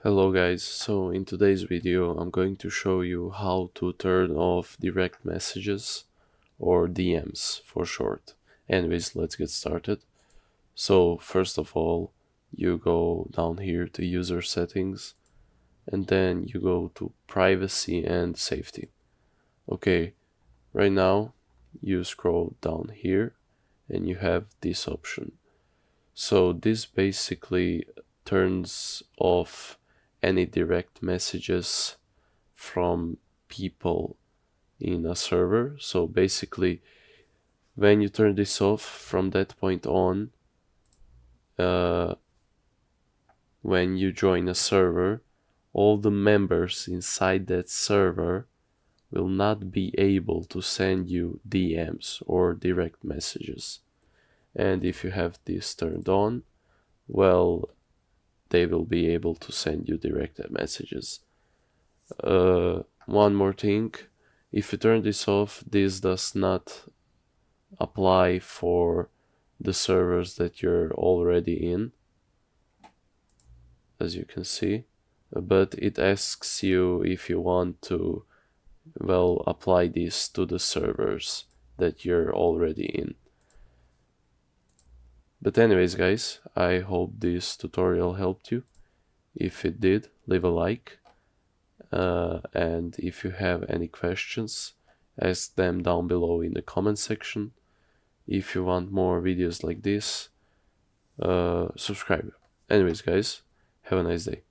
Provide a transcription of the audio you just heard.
Hello guys, so in today's video I'm going to show you how to turn off direct messages or DMs for short. Anyways, let's get started. So first of all, you go down here to user settings and then you go to privacy and safety. Okay, right now you scroll down here and you have this option. So this basically turns off any direct messages from people in a server. So basically, when you turn this off, from that point on, when you join a server, all the members inside that server will not be able to send you DMs or direct messages. And if you have this turned on, well, they will be able to send you direct messages. One more thing, if you turn this off, this does not apply for the servers that you're already in, as you can see, but it asks you if you want to, well, apply this to the servers that you're already in. But anyways guys, I hope this tutorial helped you. If it did, leave a like. And if you have any questions, ask them down below in the comment section. If you want more videos like this, subscribe. Anyways guys, have a nice day.